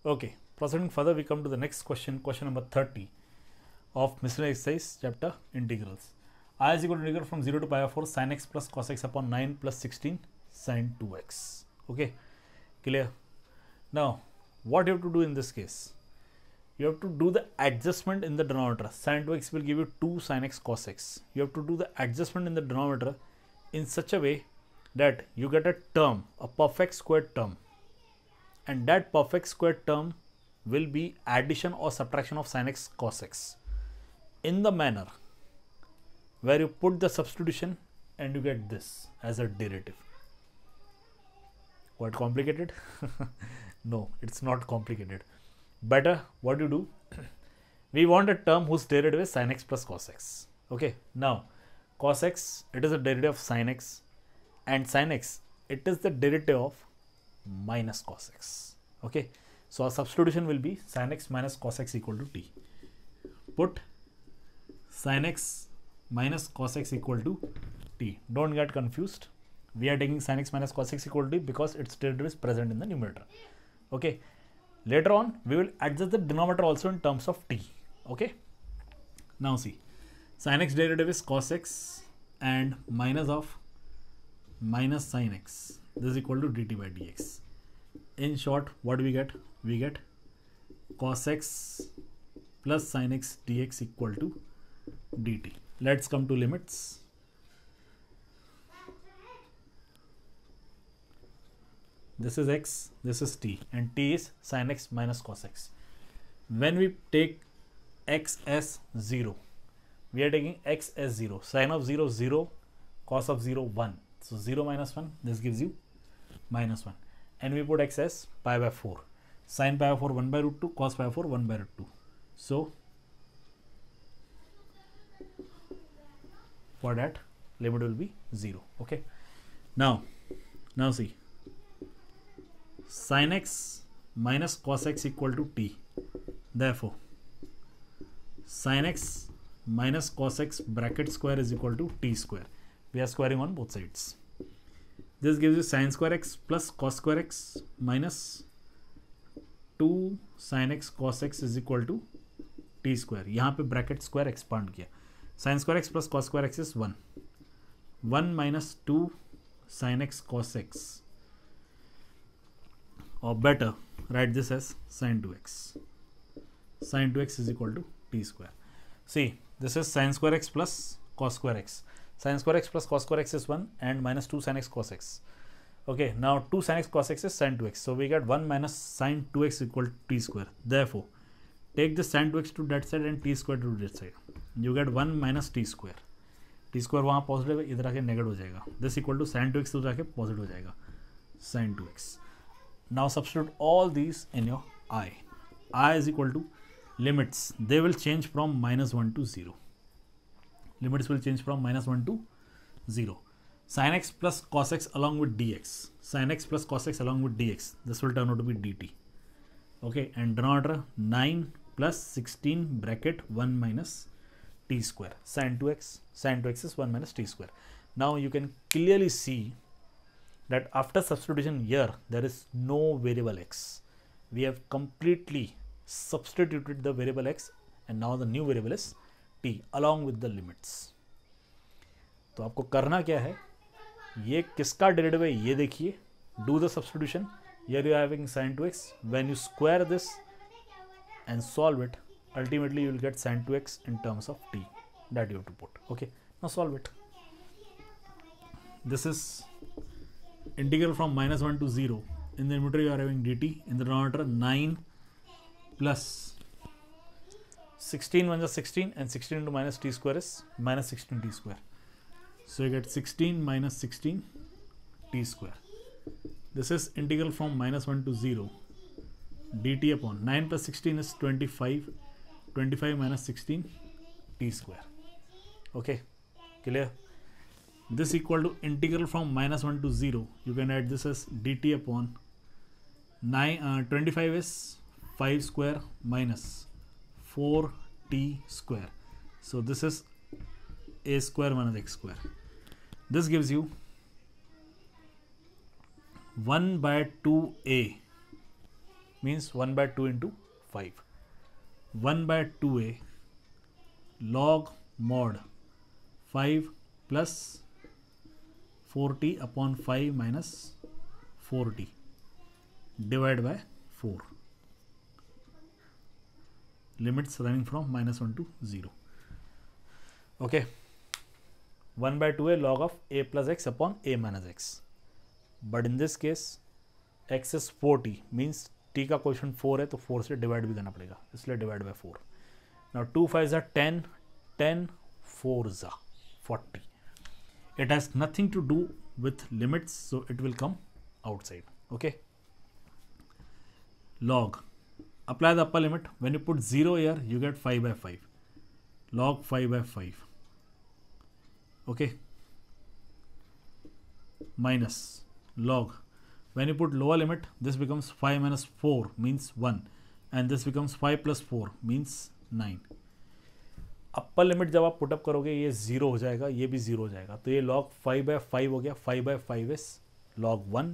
Okay, proceeding further, we come to the next question, question number 30 of miscellaneous exercise chapter integrals. I is equal to integral from 0 to pi of 4 sin x plus cos x upon 9 plus 16 sin 2x. Okay, clear? Now, what you have to do in this case? You have to do the adjustment in the denominator. Sin 2x will give you 2 sin x cos x. You have to do the adjustment in the denominator in such a way that you get a term, a perfect squared term, and that perfect squared term will be addition or subtraction of sin x cos x in the manner where you put the substitution and you get this as a derivative. Quite complicated? No, it's not complicated. Better, what you do, we want a term whose derivative is sin x plus cos x. Okay, now cos x, it is a derivative of sin x, and sin x, it is the derivative of minus cos x. Okay, so our substitution will be sin x minus cos x equal to t. Put sin x minus cos x equal to t. Don't get confused. We are taking sin x minus cos x equal to t because its derivative is present in the numerator. Okay, later on we will adjust the denominator also in terms of t. Okay, now see, sin x derivative is cos x and minus of minus sin x. This is equal to dt by dx. In short, what do we get? We get cos x plus sin x dx equal to dt. Let's come to limits. This is x, this is t, and t is sin x minus cos x. When we take x as 0, we are taking x as 0. Sin of 0, 0, cos of 0, 1. So 0 minus 1, this gives you minus 1. And we put x as pi by 4. Sin pi by 4, 1 by root 2, cos pi by 4, 1 by root 2. So for that, limit will be 0. Okay. Now see, sin x minus cos x equal to t. Therefore, sin x minus cos x bracket square is equal to t square. We are squaring on both sides. This gives you sin square x plus cos square x minus 2 sin x cos x is equal to t square. यहाँ पे bracket square expand किया. Sin square x plus cos square x is 1. 1 minus 2 sin x cos x. Or better, write this as sin 2x. Sin 2x is equal to t square. See, this is sin square x plus cos square x. Sin square x plus cos square x is 1 and minus 2 sin x cos x. Okay, now 2 sin x cos x is sin 2x. So we get 1 minus sin 2x equal to t square. Therefore, take the sin 2x to that side and t square to that side. You get 1 minus t square. T square वहाँ positive है, इधर आके negative हो जाएगा. This equal to sin 2x तो जाके positive हो जाएगा. Sin 2x. Now substitute all these in your I. I is equal to limits. They will change from minus 1 to 0. Limits will change from minus 1 to 0. Sin x plus cos x along with dx. Sin x plus cos x along with dx. This will turn out to be dt. Okay, and denominator 9 plus 16 bracket 1 minus t square. Sin 2x is 1 minus t square. Now you can clearly see that after substitution here, there is no variable x. We have completely substituted the variable x and now the new variable is t along with the limits. तो आपको करना क्या है, ये किसका derivative है ये देखिए, do the substitution. Here you are having sin 2x. When you square this and solve it, ultimately you will get sin 2x in terms of t that you have to put. Okay, now solve it. This is integral from minus 1 to 0. In the numerator you are having dt. In the denominator 9 plus 16 1 is 16 and 16 into minus t square is minus 16 t square. So you get 16 minus 16 t square. This is integral from minus 1 to 0 dt upon 9 plus 16 is 25. 25 minus 16 t square. Okay, clear? This equal to integral from minus 1 to 0. You can write this as dt upon 25 is 5 square minus 4t square. So this is a square minus x square. This gives you 1 by 2a means 1 by 2 into 5. 1 by 2a log mod 5 plus 40 upon 5 minus 40 divided by 4. Limits running from -1 to 0. Okay. 1 by 2a log of a plus x upon a minus x. But in this case x is 40 means t का coefficient 4 है तो 4 से divide भी करना पड़ेगा, इसलिए divide by 4. Now 2 5s are 10, 10 4s are 40. It has nothing to do with limits, so it will come outside. Okay. Log. Apply the upper limit. When you put 0 here, you get 5 by 5. Log 5 by 5. Okay. Minus log. When you put lower limit, this becomes 5 minus 4 means 1, and this becomes 5 plus 4 means 9. Upper limit जब आप put up करोगे ये 0 हो जाएगा, ये भी 0 हो जाएगा, तो ये log 5 by 5 हो गया. 5 by 5 is log 1.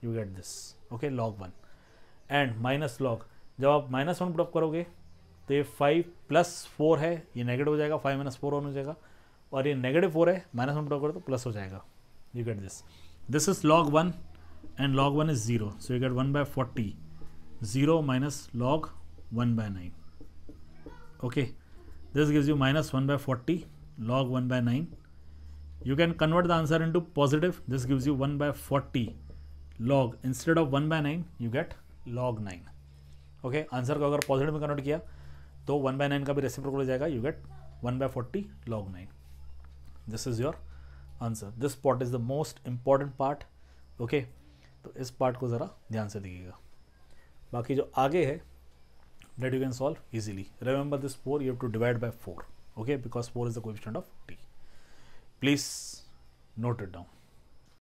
You get this. Okay, log 1. And minus log जब आप -1 पुटअप करोगे तो ये 5 प्लस 4 है, ये नेगेटिव हो जाएगा, 5 minus 4 हो जाएगा, और ये -4 है, -1 पुटअप करो तो प्लस हो जाएगा. You get this. This is log 1 and log 1 is 0, so you get 1 by 40. 0 minus log 1 by 9. Okay, this gives you -1 by 40 log 1 by 9. You can convert the answer into positive. This gives you 1 by 40 log, instead of 1 by 9 you get log 9. Okay, answer को अगर positive में convert किया तो 1 by 9 का भी reciprocal हो जाएगा. You get 1 by 40 log 9. This is your answer. This part is the most important part. Okay, तो इस पार्ट को ज़रा ध्यान से देखिएगा. बाकी जो आगे है that you can solve easily. Remember this 4 you have to divide by 4. Okay, because 4 is the coefficient of t. Please note it down.